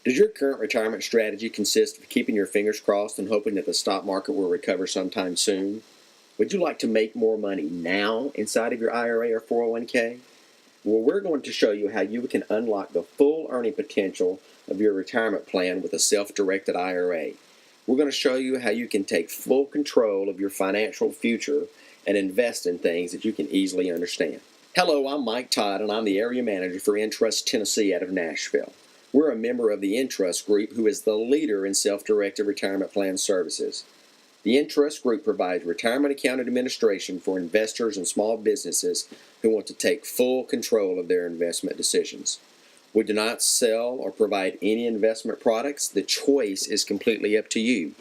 Does your current retirement strategy consist of keeping your fingers crossed and hoping that the stock market will recover sometime soon? Would you like to make more money now inside of your IRA or 401k? Well, we're going to show you how you can unlock the full earning potential of your retirement plan with a self-directed IRA. We're going to show you how you can take full control of your financial future and invest in things that you can easily understand. Hello, I'm Mike Todd, and I'm the area manager for Entrust Tennessee out of Nashville. We're a member of the Entrust Group, who is the leader in self-directed retirement plan services. The Entrust Group provides retirement account administration for investors and small businesses who want to take full control of their investment decisions. We do not sell or provide any investment products. The choice is completely up to you.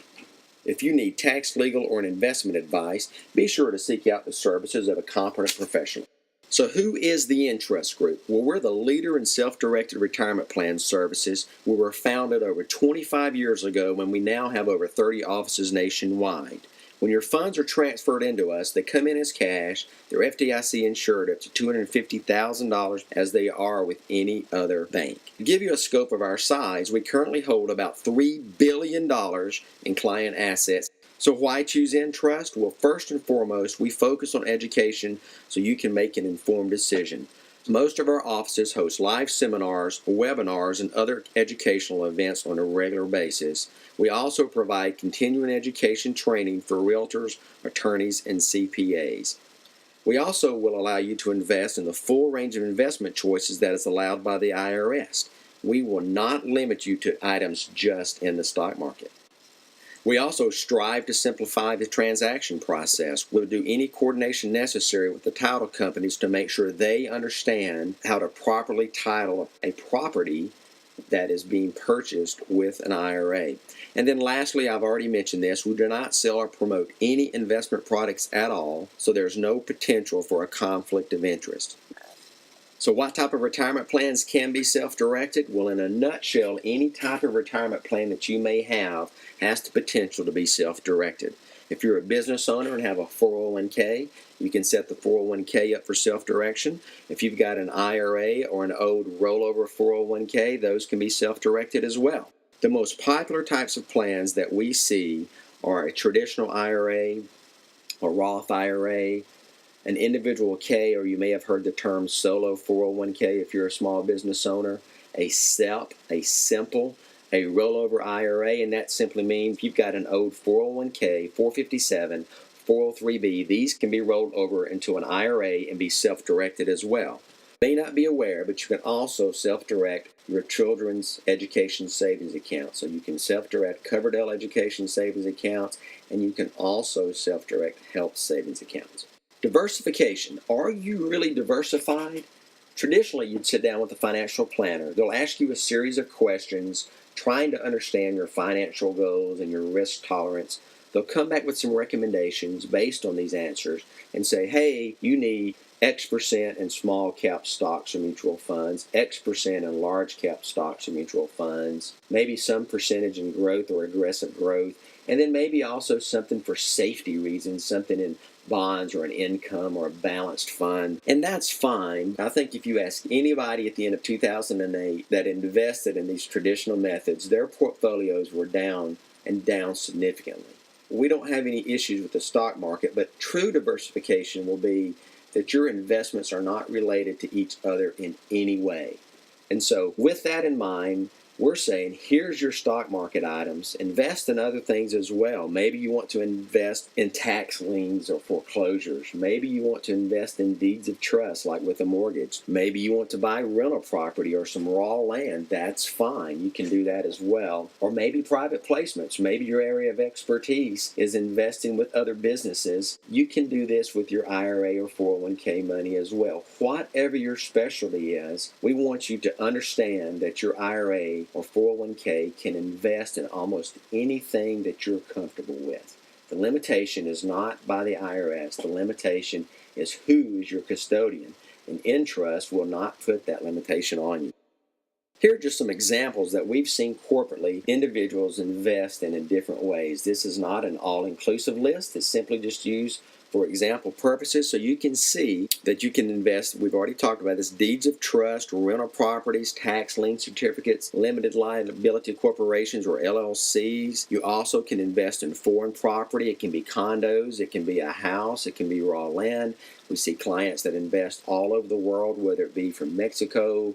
If you need tax, legal, or investment advice, be sure to seek out the services of a competent professional. So who is the Entrust Group? Well, we're the leader in self-directed retirement plan services. We were founded over 25 years ago, and we now have over 30 offices nationwide. When your funds are transferred into us, they come in as cash. They're FDIC insured up to $250,000 as they are with any other bank. To give you a scope of our size, we currently hold about $3 billion in client assets. So why choose Entrust? Well, first and foremost, we focus on education so you can make an informed decision. Most of our offices host live seminars, webinars, and other educational events on a regular basis. We also provide continuing education training for realtors, attorneys, and CPAs. We also will allow you to invest in the full range of investment choices that is allowed by the IRS. We will not limit you to items just in the stock market. We also strive to simplify the transaction process. We'll do any coordination necessary with the title companies to make sure they understand how to properly title a property that is being purchased with an IRA. And then lastly, I've already mentioned this, we do not sell or promote any investment products at all, so there's no potential for a conflict of interest. So what type of retirement plans can be self-directed? Well, in a nutshell, any type of retirement plan that you may have has the potential to be self-directed. If you're a business owner and have a 401k, you can set the 401k up for self-direction. If you've got an IRA or an old rollover 401k, those can be self-directed as well. The most popular types of plans that we see are a traditional IRA, a Roth IRA, an individual K, or you may have heard the term solo 401k if you're a small business owner, a SEP, a simple, a rollover IRA, and that simply means you've got an old 401k, 457, 403b. These can be rolled over into an IRA and be self-directed as well. You may not be aware, but you can also self-direct your children's education savings account. So you can self-direct Coverdell education savings accounts, and you can also self-direct health savings accounts. Diversification. Are you really diversified? Traditionally, you'd sit down with a financial planner. They'll ask you a series of questions trying to understand your financial goals and your risk tolerance. They'll come back with some recommendations based on these answers and say, hey, you need X% in small cap stocks or mutual funds, X% in large cap stocks or mutual funds, maybe some percentage in growth or aggressive growth, and then maybe also something for safety reasons, something in bonds or an income or a balanced fund. And that's fine. I think if you ask anybody at the end of 2008 that invested in these traditional methods, their portfolios were down and down significantly. We don't have any issues with the stock market, but true diversification will be that your investments are not related to each other in any way. And so with that in mind, we're saying, here's your stock market items. Invest in other things as well. Maybe you want to invest in tax liens or foreclosures. Maybe you want to invest in deeds of trust, like with a mortgage. Maybe you want to buy rental property or some raw land. That's fine. You can do that as well. Or maybe private placements. Maybe your area of expertise is investing with other businesses. You can do this with your IRA or 401k money as well. Whatever your specialty is, we want you to understand that your IRA or 401k can invest in almost anything that you're comfortable with. The limitation is not by the IRS. The limitation is who is your custodian, and Entrust will not put that limitation on you. Here are just some examples that we've seen corporately individuals invest in different ways. This is not an all-inclusive list. It's simply just used for example purposes, so you can see that you can invest. We've already talked about this: deeds of trust, rental properties, tax lien certificates, limited liability corporations or LLCs. You also can invest in foreign property. It can be condos, it can be a house, it can be raw land. We see clients that invest all over the world, whether it be from Mexico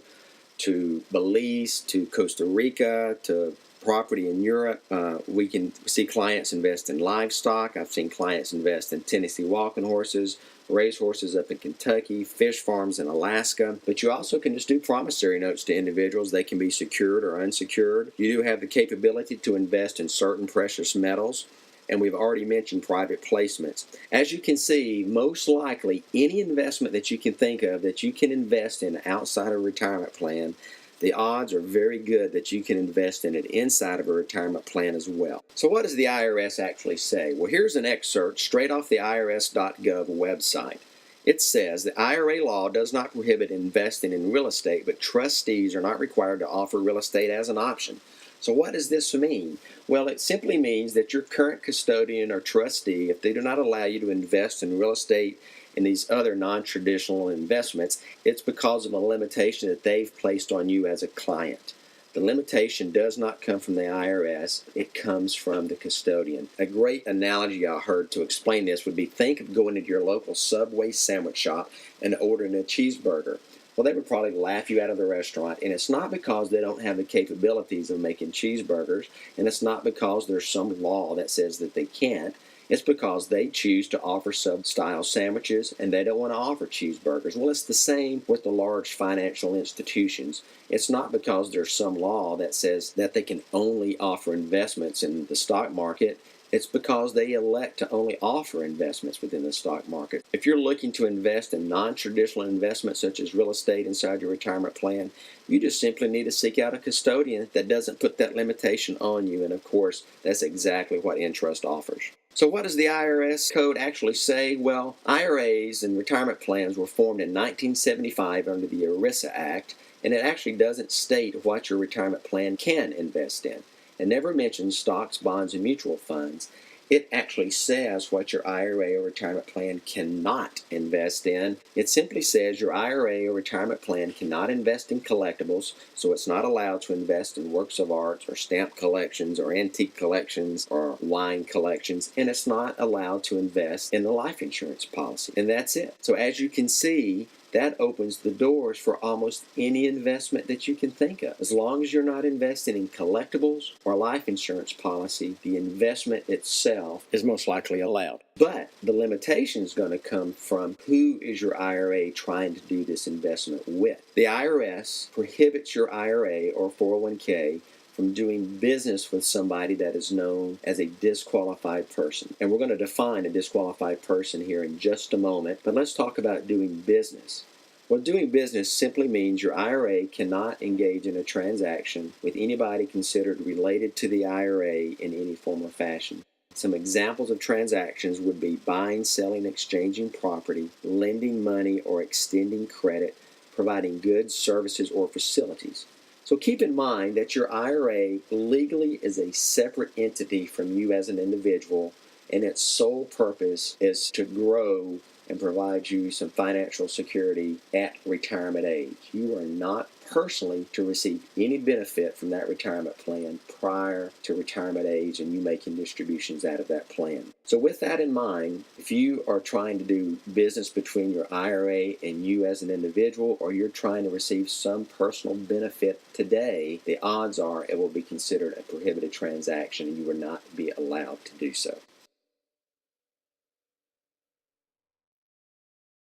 to Belize to Costa Rica to property in Europe. We can see clients invest in livestock. I've seen clients invest in Tennessee walking horses, race horses up in Kentucky, fish farms in Alaska. But you also can just do promissory notes to individuals. They can be secured or unsecured. You do have the capability to invest in certain precious metals. And we've already mentioned private placements. As you can see, most likely any investment that you can think of that you can invest in outside a retirement plan, the odds are very good that you can invest in it inside of a retirement plan as well. So what does the IRS actually say? Well, here's an excerpt straight off the irs.gov website. It says the IRA law does not prohibit investing in real estate, but trustees are not required to offer real estate as an option. So what does this mean? Well, it simply means that your current custodian or trustee, if they do not allow you to invest in real estate and these other non-traditional investments, it's because of a limitation that they've placed on you as a client. The limitation does not come from the IRS, it comes from the custodian. A great analogy I heard to explain this would be, think of going into your local Subway sandwich shop and ordering a cheeseburger. Well, they would probably laugh you out of the restaurant, and it's not because they don't have the capabilities of making cheeseburgers, and it's not because there's some law that says that they can't. It's because they choose to offer sub-style sandwiches, and they don't want to offer cheeseburgers. Well, it's the same with the large financial institutions. It's not because there's some law that says that they can only offer investments in the stock market. It's because they elect to only offer investments within the stock market. If you're looking to invest in non-traditional investments such as real estate inside your retirement plan, you just simply need to seek out a custodian that doesn't put that limitation on you. And of course, that's exactly what Entrust offers. So what does the IRS code actually say? Well, IRAs and retirement plans were formed in 1975 under the ERISA Act, and it actually doesn't state what your retirement plan can invest in. It never mentions stocks, bonds, and mutual funds. It actually says what your IRA or retirement plan cannot invest in. It simply says your IRA or retirement plan cannot invest in collectibles, so it's not allowed to invest in works of art or stamp collections or antique collections or wine collections, and it's not allowed to invest in the life insurance policy. And that's it. So as you can see, that opens the doors for almost any investment that you can think of. As long as you're not investing in collectibles or life insurance policy, the investment itself is most likely allowed. But the limitation is going to come from who is your IRA trying to do this investment with. The IRS prohibits your IRA or 401k from doing business with somebody that is known as a disqualified person. And we're going to define a disqualified person here in just a moment, but let's talk about doing business. Well, doing business simply means your IRA cannot engage in a transaction with anybody considered related to the IRA in any form or fashion. Some examples of transactions would be buying, selling, exchanging property, lending money or extending credit, providing goods, services, or facilities. So keep in mind that your IRA legally is a separate entity from you as an individual, and its sole purpose is to grow and provide you some financial security at retirement age. You are not personally to receive any benefit from that retirement plan prior to retirement age and you making distributions out of that plan. So with that in mind, if you are trying to do business between your IRA and you as an individual, or you're trying to receive some personal benefit today, the odds are it will be considered a prohibited transaction and you will not be allowed to do so.